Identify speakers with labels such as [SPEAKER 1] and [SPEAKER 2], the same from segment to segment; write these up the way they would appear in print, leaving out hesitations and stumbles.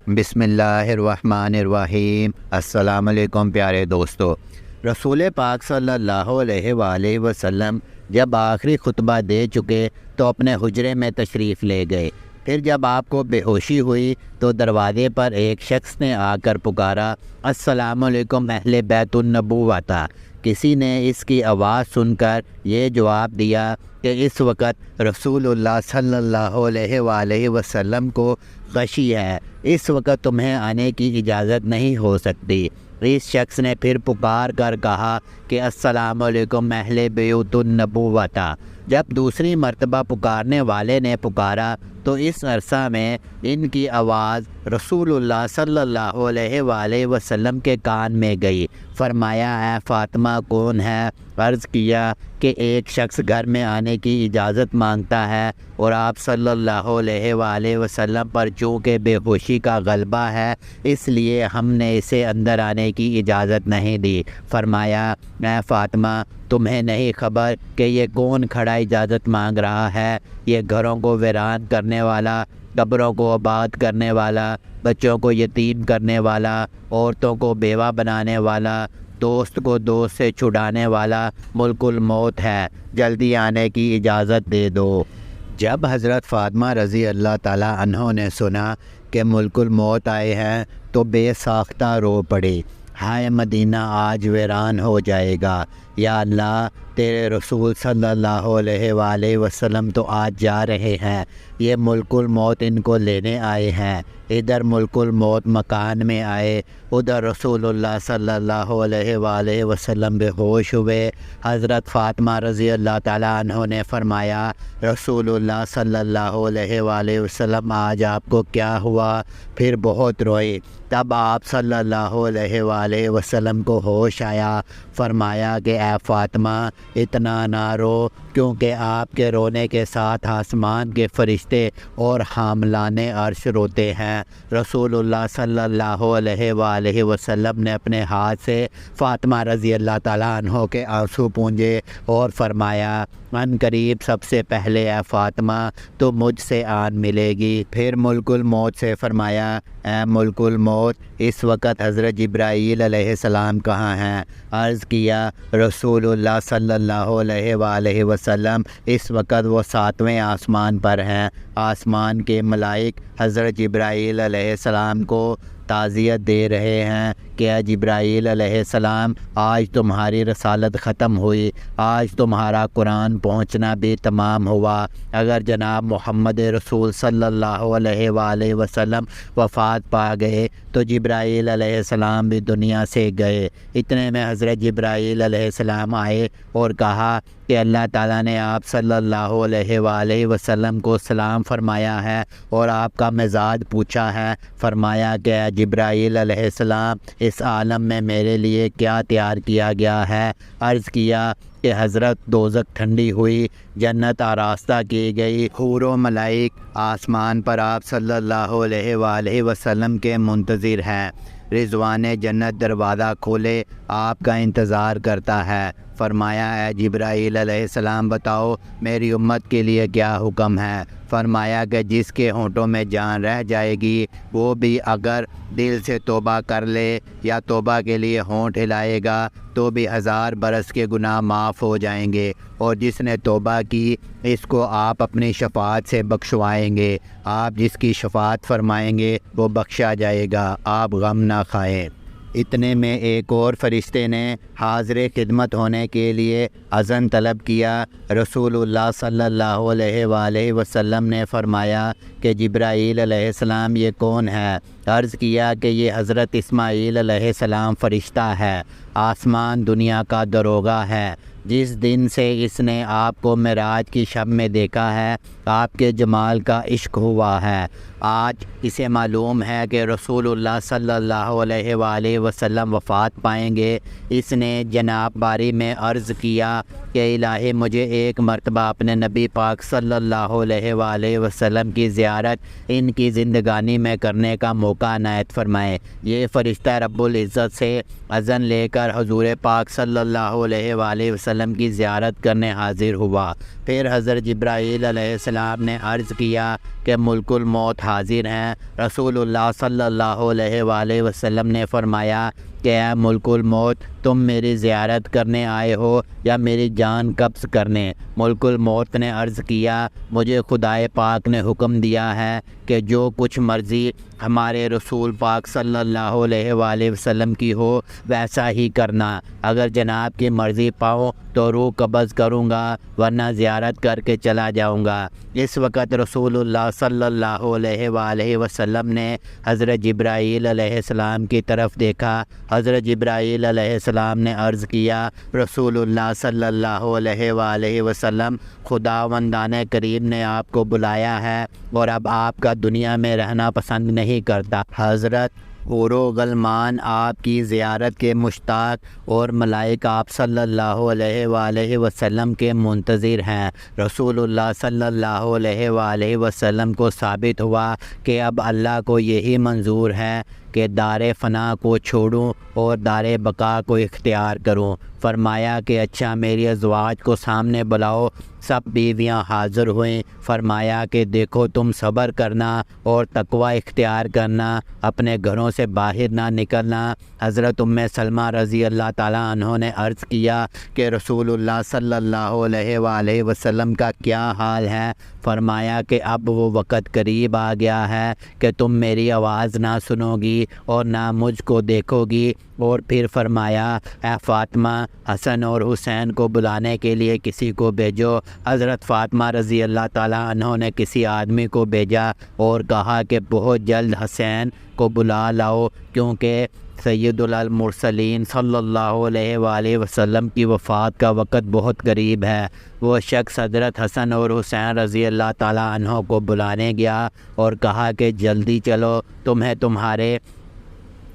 [SPEAKER 1] بسم اللہ الرحمن الرحیم۔ السلام علیکم پیارے دوستو۔ رسول پاک صلی اللہ علیہ وآلہ وسلم جب آخری خطبہ دے چکے تو اپنے حجرے میں تشریف لے گئے۔ پھر جب آپ کو بے ہوشی ہوئی تو دروازے پر ایک شخص نے آ کر پکارا، السلام علیکم اہل بیت النبوۃ۔ کسی نے اس کی آواز سن کر یہ جواب دیا کہ اس وقت رسول اللہ صلی اللہ علیہ وآلہ وسلم کو غشی ہے، اس وقت تمہیں آنے کی اجازت نہیں ہو سکتی۔ اس شخص نے پھر پکار کر کہا کہ السلام علیکم اہل بیت النبوۃ۔ جب دوسری مرتبہ پکارنے والے نے پکارا تو اس عرصہ میں ان کی آواز رسول اللہ صلی اللہ علیہ وآلہ وسلم کے کان میں گئی۔ فرمایا، اے فاطمہ کون ہے؟ عرض کیا کہ ایک شخص گھر میں آنے کی اجازت مانگتا ہے اور آپ صلی اللہ علیہ وآلہ وسلم پر چونکہ بے ہوشی کا غلبہ ہے اس لیے ہم نے اسے اندر آنے کی اجازت نہیں دی۔ فرمایا، اے فاطمہ تمہیں نہیں خبر کہ یہ کون کھڑا اجازت مانگ رہا ہے؟ یہ گھروں کو ویران کرنے والا، قبروں کو آباد کرنے والا، بچوں کو یتیم کرنے والا، عورتوں کو بیوہ بنانے والا، دوست کو دوست سے چھڑانے والا ملک الموت ہے، جلدی آنے کی اجازت دے دو۔ جب حضرت فاطمہ رضی اللہ تعالیٰ عنہ نے سنا کہ ملک الموت آئے ہیں تو بے ساختہ رو پڑی، ہائے مدینہ آج ویران ہو جائے گا، یا اللہ تیرے رسول صلی اللہ علیہ وآلہ وسلم تو آج جا رہے ہیں، یہ ملک الموت ان کو لینے آئے ہیں۔ ادھر ملک الموت مکان میں آئے، ادھر رسول اللہ صلی اللہ علیہ وآلہ وسلم بے ہوش ہوئے۔ حضرت فاطمہ رضی اللہ تعالیٰ عنہ نے فرمایا، رسول اللہ صلی اللہ علیہ وآلہ وسلم آج آپ کو کیا ہوا؟ پھر بہت روئی۔ تب آپ صلی اللہ علیہ وآلہ وسلم کو ہوش آیا۔ فرمایا کہ اے فاطمہ اتنا نہ رو، کیونکہ آپ کے رونے کے ساتھ آسمان کے فرشتے اور حاملان عرش روتے ہیں۔ رسول اللہ صلی اللہ علیہ وآلہ وسلم نے اپنے ہاتھ سے فاطمہ رضی اللہ تعالیٰ عنہ کے آنسو پونجے اور فرمایا، ان قریب سب سے پہلے اے فاطمہ تو مجھ سے آن ملے گی۔ پھر ملک الموت سے فرمایا، اے ملک الموت اس وقت حضرت جبرائیل علیہ السلام کہاں ہیں؟ عرض کیا، رسول اللہ صلی اللہ علیہ وآلہ وسلم اس وقت وہ 7ویں آسمان پر ہیں۔ آسمان کے ملائک حضرت جبرائیل علیہ السلام کو تعزیت دے رہے ہیں کہ اے جبرائیل علیہ السلام آج تمہاری رسالت ختم ہوئی، آج تمہارا قرآن پہنچنا بھی تمام ہوا۔ اگر جناب محمد رسول صلی اللہ علیہ وآلہ وسلم وفات پا گئے تو جبرائیل علیہ السلام بھی دنیا سے گئے۔ اتنے میں حضرت جبرائیل علیہ السلام آئے اور کہا کہ اللہ تعالیٰ نے آپ صلی اللہ علیہ وآلہ وسلم کو سلام فرمایا ہے اور آپ کا مزاج پوچھا ہے۔ فرمایا کہ اے جبرائیل علیہ السلام اس عالم میں میرے لیے کیا تیار کیا گیا ہے؟ عرض کیا کہ حضرت دوزخ ٹھنڈی ہوئی، جنت آراستہ کی گئی، حور و ملائک آسمان پر آپ صلی اللہ علیہ وآلہ وسلم کے منتظر ہیں، رضوان جنت دروازہ کھولے آپ کا انتظار کرتا ہے۔ فرمایا، اے جبرائیل علیہ السلام بتاؤ میری امت کے لیے کیا حکم ہے؟ فرمایا کہ جس کے ہونٹوں میں جان رہ جائے گی وہ بھی اگر دل سے توبہ کر لے یا توبہ کے لیے ہونٹ ہلائے گا تو بھی 1000 برس کے گناہ معاف ہو جائیں گے، اور جس نے توبہ کی اس کو آپ اپنی شفاعت سے بخشوائیں گے، آپ جس کی شفاعت فرمائیں گے وہ بخشا جائے گا، آپ غم نہ کھائیں۔ اتنے میں ایک اور فرشتے نے حاضر خدمت ہونے کے لیے اذن طلب کیا۔ رسول اللہ صلی اللہ علیہ وآلہ وسلم نے فرمایا کہ جبرائیل علیہ السلام یہ کون ہے؟ عرض کیا کہ یہ حضرت اسماعیل علیہ السلام فرشتہ ہے، آسمان دنیا کا داروغہ ہے۔ جس دن سے اس نے آپ کو معراج کی شب میں دیکھا ہے آپ کے جمال کا عشق ہوا ہے۔ آج اسے معلوم ہے کہ رسول اللہ صلی اللہ علیہ وآلہ وسلم وفات پائیں گے۔ اس نے جناب باری میں عرض کیا کہ الہی مجھے ایک مرتبہ اپنے نبی پاک صلی اللہ علیہ وآلہ وسلم کی زیارت ان کی زندگانی میں کرنے کا موقع عنایت فرمائے۔ یہ فرشتہ رب العزت سے اذن لے کر حضور پاک صلی اللہ علیہ وآلہ وسلم کی زیارت کرنے حاضر ہوا۔ پھر حضرت جبرائیل علیہ السلام نے عرض کیا کہ ملک الموت حاضر ہیں۔ رسول اللہ صلی اللہ علیہ وآلہ وسلم نے فرمایا کہ اے ملک الموت، تم میری زیارت کرنے آئے ہو یا میری جان قبض کرنے؟ ملک الموت نے عرض کیا، مجھے خدائے پاک نے حکم دیا ہے کہ جو کچھ مرضی ہمارے رسول پاک صلی اللہ علیہ وآلہ وسلم کی ہو ویسا ہی کرنا۔ اگر جناب کی مرضی پاؤں تو روح قبض کروں گا، ورنہ زیارت کر کے چلا جاؤں گا۔ اس وقت رسول اللہ صلی اللہ علیہ وآلہ وسلم نے حضرت جبرائیل علیہ السلام کی طرف دیکھا۔ حضرت جبرائیل علیہ السلام نے عرض کیا، رسول اللہ صلی اللہ علیہ وآلہ وسلم، خداوندان کریم نے آپ کو بلایا ہے اور اب آپ کا دنیا میں رہنا پسند نہیں کرتا۔ حضرت حور و غلمان آپ کی زیارت کے مشتاق اور ملائکہ آپ صلی اللہ علیہ وآلہ وسلم کے منتظر ہیں۔ رسول اللہ صلی اللہ علیہ وآلہ وسلم کو ثابت ہوا کہ اب اللہ کو یہی منظور ہے کہ دار فنا کو چھوڑوں اور دار بقا کو اختیار کروں۔ فرمایا کہ اچھا میری ازواج کو سامنے بلاؤ۔ سب بیویاں حاضر ہوئیں۔ فرمایا کہ دیکھو تم صبر کرنا اور تقوی اختیار کرنا، اپنے گھروں سے باہر نہ نکلنا۔ حضرت ام سلمہ رضی اللہ تعالیٰ عنہ نے عرض کیا کہ رسول اللہ صلی اللہ علیہ وآلہ وسلم کا کیا حال ہے؟ فرمایا کہ اب وہ وقت قریب آ گیا ہے کہ تم میری آواز نہ سنو گی اور نہ مجھ کو دیکھو گی۔ اور پھر فرمایا، اے فاطمہ، حسن اور حسین کو بلانے کے لیے کسی کو بھیجو۔ حضرت فاطمہ رضی اللہ تعالیٰ عنہ نے کسی آدمی کو بھیجا اور کہا کہ بہت جلد حسین کو بلا لاؤ، کیونکہ سید المرسلین صلی اللہ علیہ وآلہ وسلم کی وفات کا وقت بہت قریب ہے۔ وہ شخص حضرت حسن اور حسین رضی اللہ تعالیٰ عنہ کو بلانے گیا اور کہا کہ جلدی چلو، تمہیں تمہارے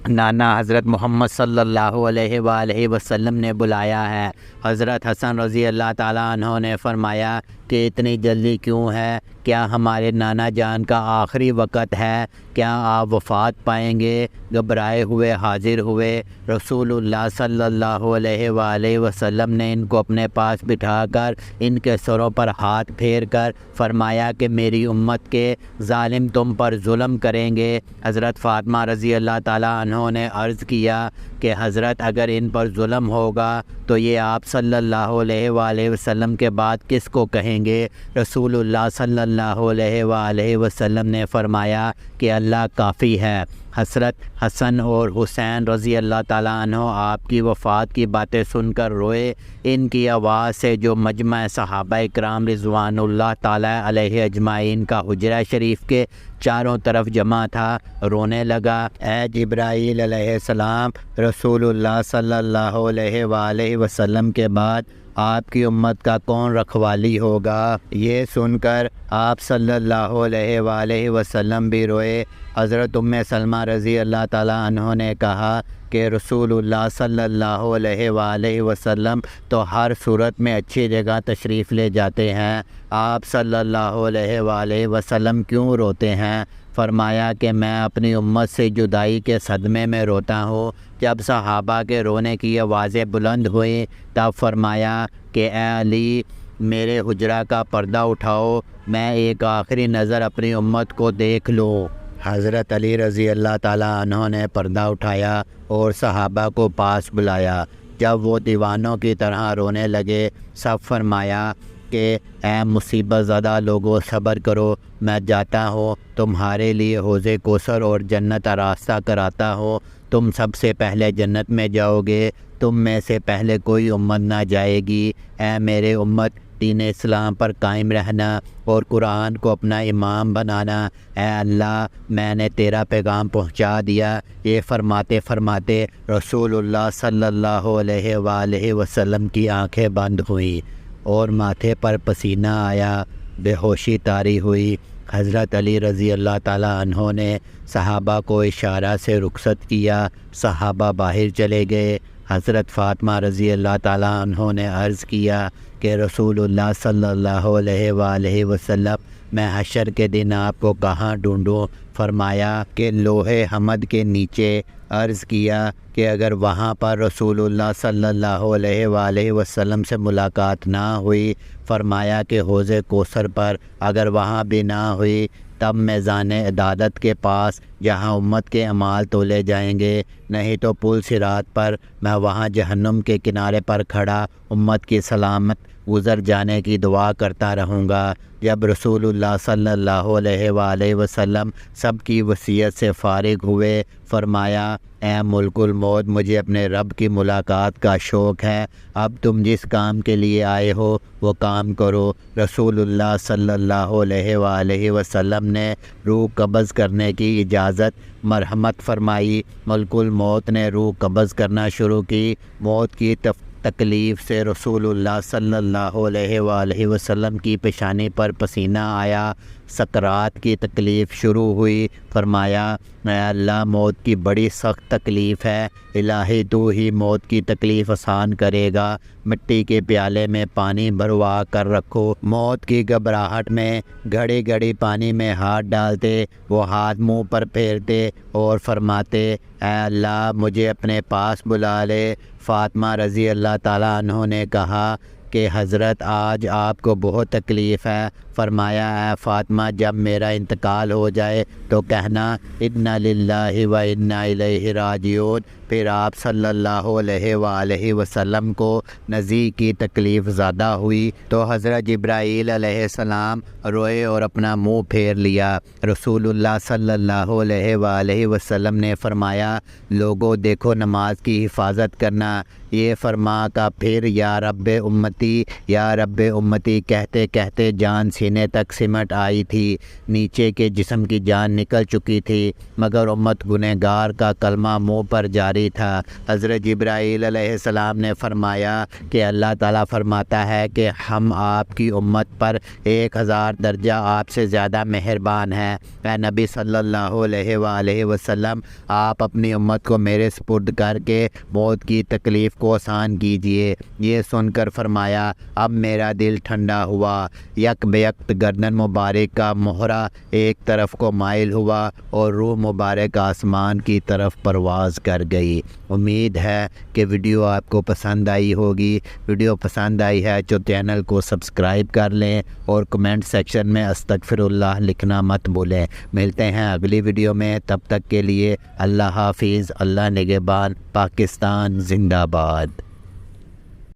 [SPEAKER 1] نانا حضرت محمد صلی اللہ علیہ وآلہ وسلم نے بلایا ہے۔ حضرت حسن رضی اللہ تعالیٰ عنہ نے فرمایا کہ اتنی جلدی کیوں ہے؟ کیا ہمارے نانا جان کا آخری وقت ہے؟ کیا آپ وفات پائیں گے؟ گھبرائے ہوئے حاضر ہوئے۔ رسول اللہ صلی اللہ علیہ وآلہ وسلم نے ان کو اپنے پاس بٹھا کر ان کے سروں پر ہاتھ پھیر کر فرمایا کہ میری امت کے ظالم تم پر ظلم کریں گے۔ حضرت فاطمہ رضی اللہ تعالیٰ عنہ نے عرض کیا کہ حضرت اگر ان پر ظلم ہوگا تو یہ آپ صلی اللہ علیہ وآلہ وسلم کے بعد کس کو کہیں گے؟ رسول اللہ صلی اللہ علیہ وآلہ وسلم نے فرمایا کہ اللہ کافی ہے۔ حضرت حسن اور حسین رضی اللہ تعالیٰ عنہ آپ کی وفات کی باتیں سن کر روئے۔ ان کی آواز سے جو مجمع صحابہ کرام رضوان اللہ تعالیٰ علیہ اجمعین کا حجرہ شریف کے چاروں طرف جمع تھا رونے لگا۔ اے جبرائیل علیہ السلام، رسول اللہ صلی اللہ علیہ وآلہ وسلم کے بعد آپ کی امت کا کون رکھوالی ہوگا؟ یہ سن کر آپ صلی اللہ علیہ وآلہ وسلم بھی روئے۔ حضرت ام سلمہ رضی اللہ تعالیٰ عنہ نے کہا کہ رسول اللہ صلی اللہ علیہ وآلہ وسلم تو ہر صورت میں اچھی جگہ تشریف لے جاتے ہیں، آپ صلی اللہ علیہ وآلہ وسلم کیوں روتے ہیں؟ فرمایا کہ میں اپنی امت سے جدائی کے صدمے میں روتا ہوں۔ جب صحابہ کے رونے کی آوازیں بلند ہوئیں تب فرمایا کہ اے علی، میرے حجرہ کا پردہ اٹھاؤ، میں ایک آخری نظر اپنی امت کو دیکھ لوں۔ حضرت علی رضی اللہ تعالیٰ عنہ نے پردہ اٹھایا اور صحابہ کو پاس بلایا۔ جب وہ دیوانوں کی طرح رونے لگے، سب فرمایا کہ اے مصیبت زدہ لوگوں، صبر کرو، میں جاتا ہوں، تمہارے لیے حوض کوثر اور جنت راستہ کراتا ہوں، تم سب سے پہلے جنت میں جاؤ گے، تم میں سے پہلے کوئی امت نہ جائے گی۔ اے میرے امت، دین اسلام پر قائم رہنا اور قرآن کو اپنا امام بنانا۔ اے اللہ، میں نے تیرا پیغام پہنچا دیا۔ یہ فرماتے فرماتے رسول اللہ صلی اللہ علیہ وآلہ وسلم کی آنکھیں بند ہوئیں اور ماتھے پر پسینہ آیا، بے ہوشی طاری ہوئی۔ حضرت علی رضی اللہ تعالیٰ عنہ نے صحابہ کو اشارہ سے رخصت کیا، صحابہ باہر چلے گئے۔ حضرت فاطمہ رضی اللہ تعالیٰ عنہ نے عرض کیا کہ رسول اللہ صلی اللہ علیہ وآلہ وسلم، میں حشر کے دن آپ کو کہاں ڈھونڈوں؟ فرمایا کہ لوح حمد کے نیچے۔ عرض کیا کہ اگر وہاں پر رسول اللہ صلی اللہ علیہ وآلہ وسلم سے ملاقات نہ ہوئی۔ فرمایا کہ حوض کوثر پر۔ اگر وہاں بھی نہ ہوئی تب میزان عدالت کے پاس جہاں امت کے اعمال تولے جائیں گے، نہیں تو پل صراط پر میں وہاں جہنم کے کنارے پر کھڑا امت کی سلامت گزر جانے کی دعا کرتا رہوں گا۔ جب رسول اللہ صلی اللہ علیہ وآلہ وسلم سب کی وصیت سے فارغ ہوئے، فرمایا اے ملک الموت، مجھے اپنے رب کی ملاقات کا شوق ہے، اب تم جس کام کے لیے آئے ہو وہ کام کرو۔ رسول اللہ صلی اللہ علیہ وآلہ وسلم نے روح قبض کرنے کی اجازت مرحمت فرمائی۔ ملک الموت نے روح قبض کرنا شروع کی۔ موت کی تکلیف سے رسول اللہ صلی اللہ علیہ وآلہ وسلم کی پیشانی پر پسینہ آیا، سکرات کی تکلیف شروع ہوئی۔ فرمایا اے اللہ، موت کی بڑی سخت تکلیف ہے، الہی تو ہی موت کی تکلیف آسان کرے گا۔ مٹی کے پیالے میں پانی بھروا کر رکھو۔ موت کی گھبراہٹ میں گھڑی گھڑی پانی میں ہاتھ ڈالتے، وہ ہاتھ منہ پر پھیرتے اور فرماتے اے اللہ مجھے اپنے پاس بلا لے۔ فاطمہ رضی اللہ تعالیٰ عنہ نے کہا کہ حضرت آج آپ کو بہت تکلیف ہے۔ فرمایا اے فاطمہ، جب میرا انتقال ہو جائے تو کہنا انا للہ و انا الیہ راجعون۔ پھر آپ صلی اللہ علیہ وآلہ وسلم کو نزی کی تکلیف زیادہ ہوئی تو حضرت جبرائیل علیہ السلام روئے اور اپنا منہ پھیر لیا۔ رسول اللہ صلی اللہ علیہ وآلہ وسلم نے فرمایا لوگوں دیکھو، نماز کی حفاظت کرنا۔ یہ فرما کا پھر یا رب امتی یا رب امتی کہتے کہتے جان سینے تک سمٹ آئی تھی، نیچے کے جسم کی جان نکل چکی تھی، مگر امت گنہگار کا کلمہ منہ پر جاری تھا۔ حضرت جبرائیل علیہ السلام نے فرمایا کہ اللہ تعالیٰ فرماتا ہے کہ ہم آپ کی امت پر 1000 درجہ آپ سے زیادہ مہربان ہیں۔ اے نبی صلی اللہ علیہ وآلہ وسلم، آپ اپنی امت کو میرے سپرد کر کے موت کی تکلیف کو آسان کیجیے۔ یہ سن کر فرمایا اب میرا دل ٹھنڈا ہوا۔ یک بیک گردن مبارک کا مہرہ ایک طرف کو مائل ہوا اور روح مبارک آسمان کی طرف پرواز کر گئی۔ امید ہے کہ ویڈیو آپ کو پسند آئی ہوگی۔ ویڈیو پسند آئی ہے تو چینل کو سبسکرائب کر لیں اور کمنٹ سیکشن میں استغفر اللہ لکھنا مت بھولیں۔ ملتے ہیں اگلی ویڈیو میں، تب تک کے لیے اللہ حافظ، اللہ نگہبان، پاکستان زندہ باد۔